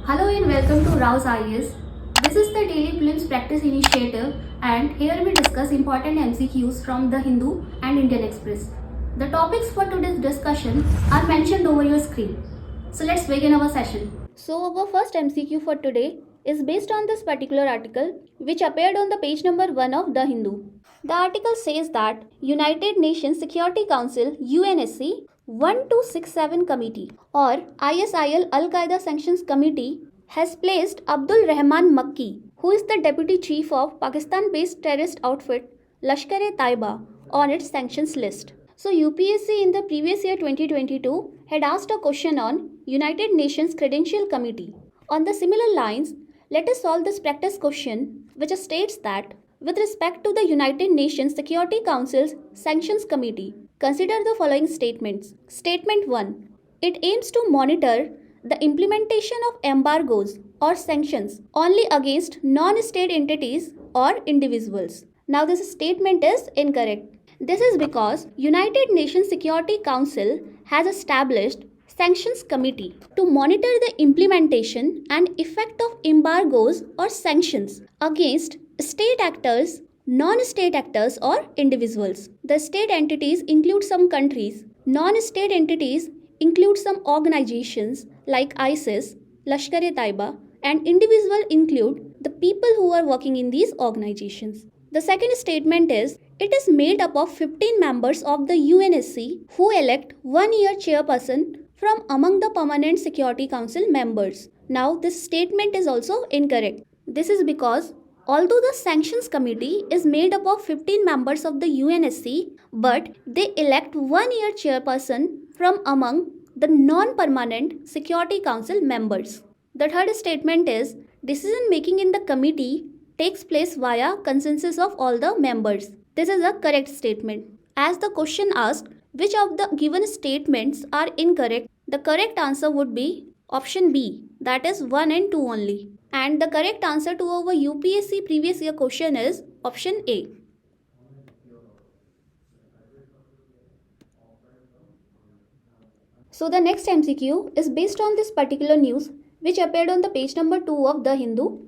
Hello and welcome to Rouse IAS. This is the Daily Films Practice Initiative, and here we discuss important MCQs from The Hindu and Indian Express. The topics for today's discussion are mentioned over your screen. So let's begin our session. So our first MCQ for today is based on this particular article which appeared on the page number 1 of The Hindu. The article says that United Nations Security Council UNSC 1267 Committee or ISIL Al-Qaeda Sanctions Committee has placed Abdul Rahman Makki, who is the Deputy Chief of Pakistan-based terrorist outfit Lashkar-e-Taiba, on its sanctions list. So UPSC in the previous year 2022 had asked a question on United Nations Credential Committee. On the similar lines, let us solve this practice question which states that with respect to the United Nations Security Council's Sanctions Committee, consider the following statements. Statement 1. It aims to monitor the implementation of embargoes or sanctions only against non-state entities or individuals. Now this statement is incorrect. This is because United Nations Security Council has established Sanctions Committee to monitor the implementation and effect of embargoes or sanctions against state actors, non-state actors or individuals. The state entities include some countries. Non-state entities include some organizations like ISIS, Lashkar-e-Taiba, and individual include the people who are working in these organizations. The second statement is, it is made up of 15 members of the UNSC who elect 1-year chairperson from among the Permanent Security Council members. Now this statement is also incorrect. This is because although the Sanctions Committee is made up of 15 members of the UNSC, but they elect 1-year chairperson from among the non-permanent Security Council members. The third statement is, decision making in the committee takes place via consensus of all the members. This is a correct statement. As the question asked, which of the given statements are incorrect, the correct answer would be option B, that is 1 and 2 only. And the correct answer to our UPSC previous year question is option A. So the next MCQ is based on this particular news which appeared on the page number 2 of The Hindu.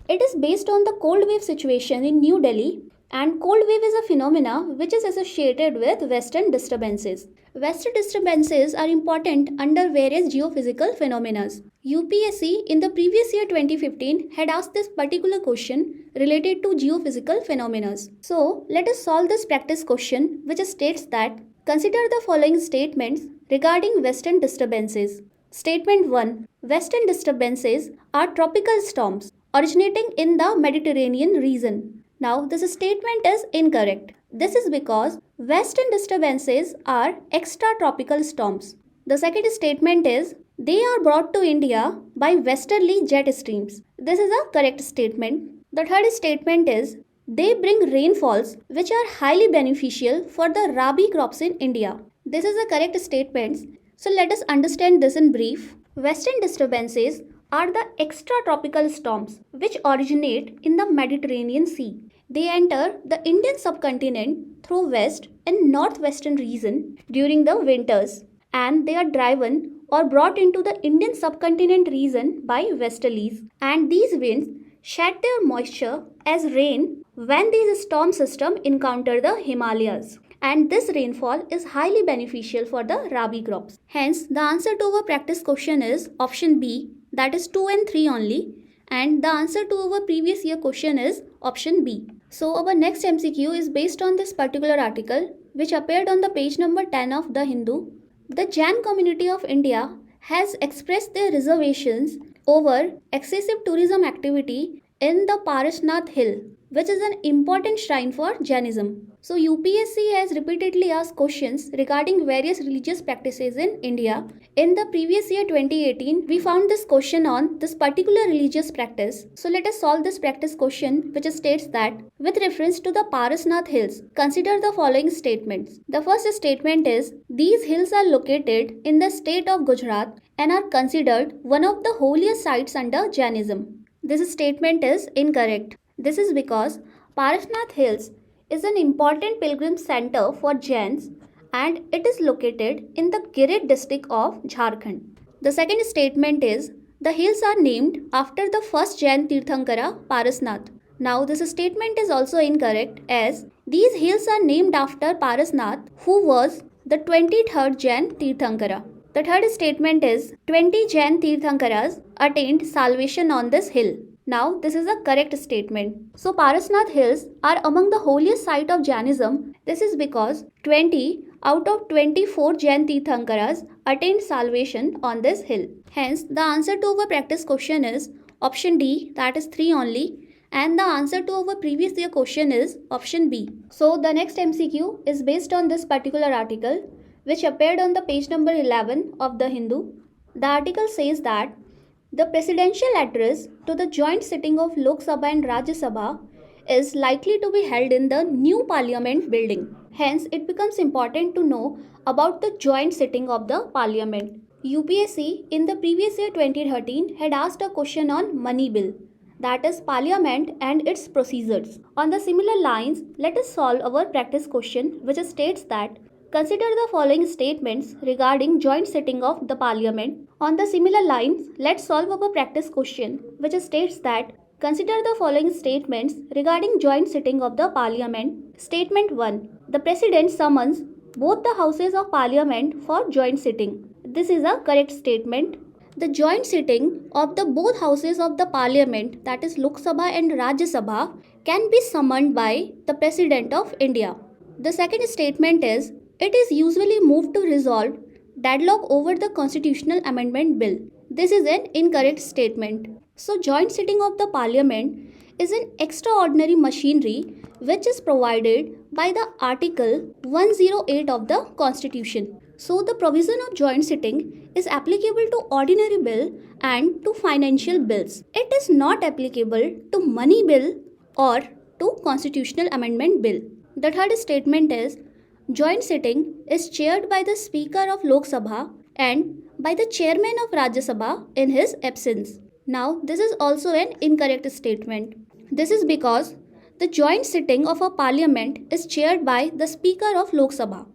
It is based on the cold wave situation in New Delhi, and cold wave is a phenomena which is associated with western disturbances. Western disturbances are important under various geophysical phenomena. UPSC in the previous year 2015 had asked this particular question related to geophysical phenomena. So let us solve this practice question which states that consider the following statements regarding western disturbances. Statement 1. Western disturbances are tropical storms originating in the Mediterranean region. Now this statement is incorrect. This is because western disturbances are extratropical storms. The second statement is, they are brought to India by westerly jet streams. This is a correct statement. The third statement is, they bring rainfalls which are highly beneficial for the rabi crops in India. This is a correct statement. So let us understand this in brief. Western disturbances are the extratropical storms which originate in the Mediterranean Sea. They enter the Indian subcontinent through west and northwestern region during the winters, and they are driven or brought into the Indian subcontinent region by westerlies, and these winds shed their moisture as rain when these storm systems encounter the Himalayas, and this rainfall is highly beneficial for the rabi crops. Hence the answer to our practice question is option B, that is 2 and 3 only, and the answer to our previous year question is option B. So our next MCQ is based on this particular article which appeared on the page number 10 of The Hindu. The Jain community of India has expressed their reservations over excessive tourism activity in the Parashnath Hill, which is an important shrine for Jainism. So UPSC has repeatedly asked questions regarding various religious practices in India. In the previous year 2018, we found this question on this particular religious practice. So let us solve this practice question which states that with reference to the Parashnath Hills, consider the following statements. The first statement is, these hills are located in the state of Gujarat and are considered one of the holiest sites under Jainism. This statement is incorrect. This is because Parashnath Hills is an important pilgrim center for Jains, and it is located in the Girit district of Jharkhand. The second statement is, The hills are named after the first Jain Tirthankara, Parasnath. Now, this statement is also incorrect as these hills are named after Parasnath, who was the 23rd Jain Tirthankara. The third statement is 20 Jain Tirthankaras attained salvation on this hill. Now, this is a correct statement. So, Parasnath Hills are among the holiest site of Jainism. This is because 20 out of 24 Jain Tirthankaras attained salvation on this hill. Hence, the answer to our practice question is option D, that is 3 only. And the answer to our previous year question is option B. So, the next MCQ is based on this particular article, which appeared on the page number 11 of the Hindu. The article says that the presidential address to the joint sitting of Lok Sabha and Rajya Sabha is likely to be held in the new parliament building. Hence, it becomes important to know about the joint sitting of the parliament. UPSC in the previous year 2013 had asked a question on money bill, that is parliament and its procedures. On the similar lines, let us solve our practice question, which states that consider the following statements regarding joint sitting of the parliament. On the similar lines, let's solve our practice question, which states that consider the following statements regarding joint sitting of the parliament. Statement 1. The president summons both the houses of parliament for joint sitting. This is a correct statement. The joint sitting of the both houses of the parliament, that is Lok Sabha and Rajya Sabha, can be summoned by the President of India. The second statement is, it is usually moved to resolve deadlock over the constitutional amendment bill. This is an incorrect statement. So, joint sitting of the parliament is an extraordinary machinery which is provided by the Article 108 of the Constitution. So, the provision of joint sitting is applicable to ordinary bill and to financial bills. It is not applicable to money bill or to constitutional amendment bill. The third statement is, joint sitting is chaired by the Speaker of Lok Sabha and by the Chairman of Rajya Sabha in his absence. Now, this is also an incorrect statement. This is because the joint sitting of a parliament is chaired by the Speaker of Lok Sabha.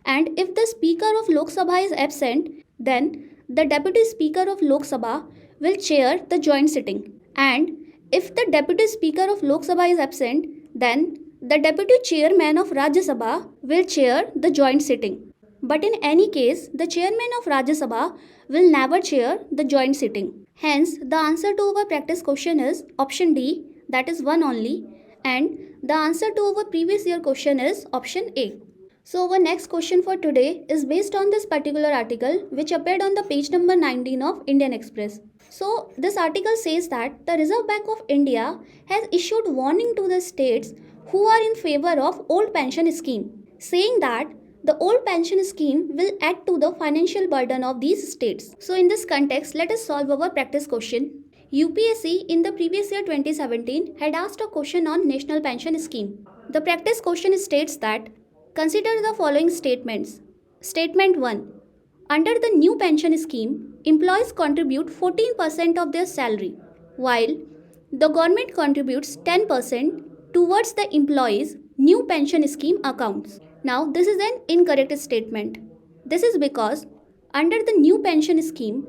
And if the Speaker of Lok Sabha is absent, then the Deputy Speaker of Lok Sabha will chair the joint sitting. And if the Deputy Speaker of Lok Sabha is absent, then the Deputy Chairman of Rajya Sabha will chair the joint sitting. But in any case, the Chairman of Rajya Sabha will never chair the joint sitting. Hence, the answer to our practice question is option D, that is 1 only. And the answer to our previous year question is option A. So, our next question for today is based on this particular article, which appeared on the page number 19 of Indian Express. So, this article says that the Reserve Bank of India has issued warning to the states who are in favor of old pension scheme, saying that the old pension scheme will add to the financial burden of these states. So in this context, let us solve our practice question. UPSC in the previous year 2017 had asked a question on national pension scheme. The practice question states that consider the following statements. Statement 1. Under the new pension scheme, employees contribute 14% of their salary, while the government contributes 10% towards the employees' new pension scheme accounts. Now, this is an incorrect statement. This is because under the new pension scheme,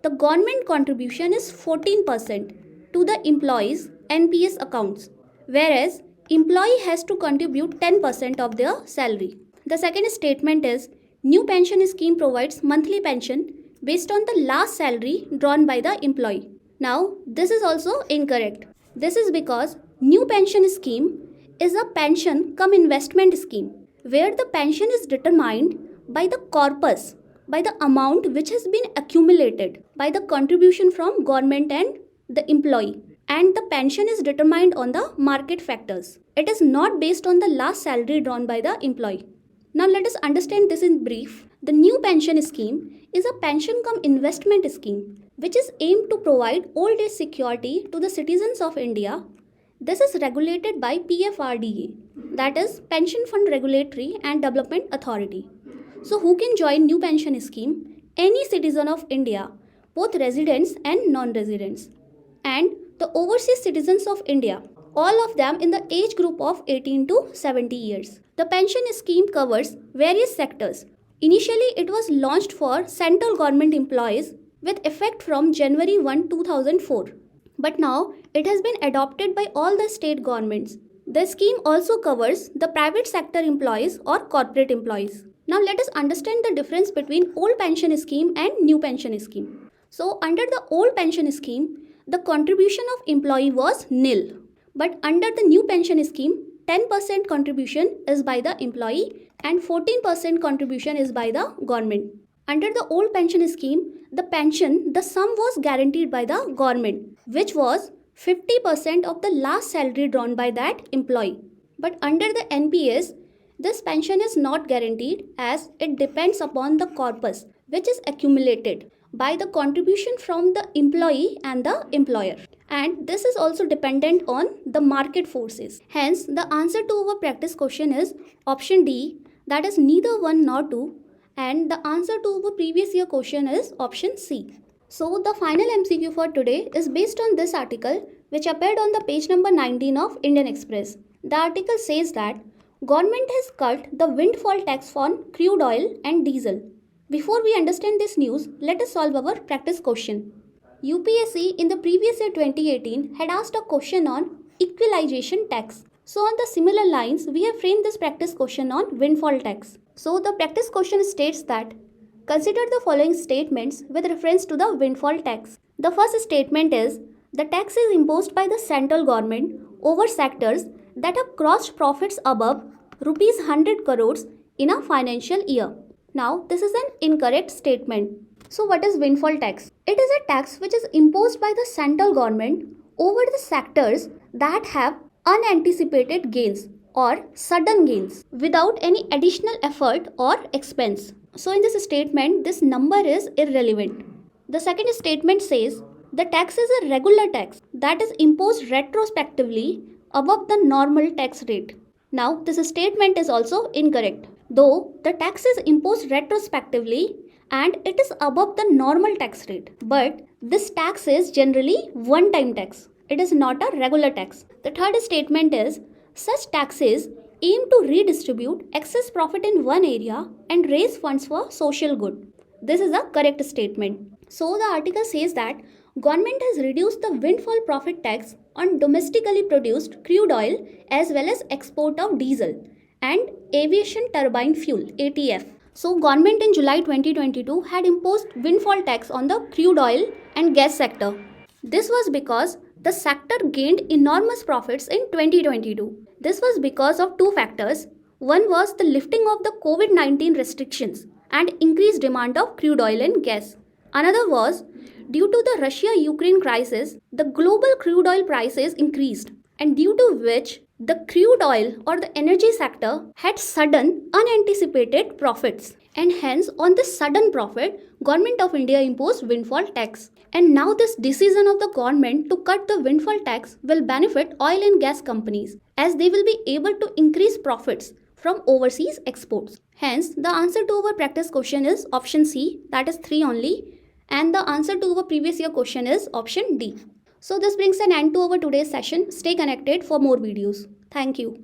the government contribution is 14% to the employees' NPS accounts, whereas employee has to contribute 10% of their salary. The second statement is, new pension scheme provides monthly pension based on the last salary drawn by the employee. Now, this is also incorrect. This is because new pension scheme is a pension cum investment scheme, where the pension is determined by the corpus, by the amount which has been accumulated by the contribution from government and the employee, and the pension is determined on the market factors. It is not based on the last salary drawn by the employee. Now let us understand this in brief. The new pension scheme is a pension cum investment scheme which is aimed to provide old age security to the citizens of India. This is regulated by PFRDA, that is Pension Fund Regulatory and Development Authority. So who can join new pension scheme? Any citizen of India, both residents and non-residents, and the overseas citizens of India, all of them in the age group of 18 to 70 years. The pension scheme covers various sectors. Initially, it was launched for central government employees with effect from January 1, 2004. But now it has been adopted by all the state governments. The scheme also covers the private sector employees or corporate employees. Now let us understand the difference between old pension scheme and new pension scheme. So under the old pension scheme, the contribution of employee was nil. But under the new pension scheme, 10% contribution is by the employee and 14% contribution is by the government. Under the old pension scheme, the sum was guaranteed by the government, which was 50% of the last salary drawn by that employee. But under the NPS, this pension is not guaranteed as it depends upon the corpus, which is accumulated by the contribution from the employee and the employer. And this is also dependent on the market forces. Hence, the answer to our practice question is option D, that is neither 1 nor 2. And the answer to our previous year question is option C. So the final MCQ for today is based on this article which appeared on the page number 19 of Indian Express. The article says that government has cut the windfall tax on crude oil and diesel. Before we understand this news, let us solve our practice question. UPSC in the previous year 2018 had asked a question on equalization tax. So on the similar lines, we have framed this practice question on windfall tax. So the practice question states that consider the following statements with reference to the windfall tax. The first statement is the tax is imposed by the central government over sectors that have crossed profits above rupees 100 crores in a financial year. Now this is an incorrect statement. So what is windfall tax? It is a tax which is imposed by the central government over the sectors that have unanticipated gains or sudden gains without any additional effort or expense. So in this statement, this number is irrelevant. The second statement says the tax is a regular tax that is imposed retrospectively above the normal tax rate. Now this statement is also incorrect. Though the tax is imposed retrospectively and it is above the normal tax rate, but this tax is generally one-time tax. It is not a regular tax. The third statement is such taxes aim to redistribute excess profit in one area and raise funds for social good. This is a correct statement. So the article says that government has reduced the windfall profit tax on domestically produced crude oil as well as export of diesel and aviation turbine fuel ATF. So government in July 2022 had imposed windfall tax on the crude oil and gas sector. This was because the sector gained enormous profits in 2022. This was because of two factors. One was the lifting of the COVID-19 restrictions and increased demand of crude oil and gas. Another was due to the Russia-Ukraine crisis, the global crude oil prices increased, and due to which the crude oil or the energy sector had sudden unanticipated profits, and hence on this sudden profit, Government of India imposed windfall tax. And now this decision of the government to cut the windfall tax will benefit oil and gas companies as they will be able to increase profits from overseas exports. Hence the answer to our practice question is option C, that is 3 only, and the answer to our previous year question is option D. So this brings an end to our today's session. Stay connected for more videos. Thank you.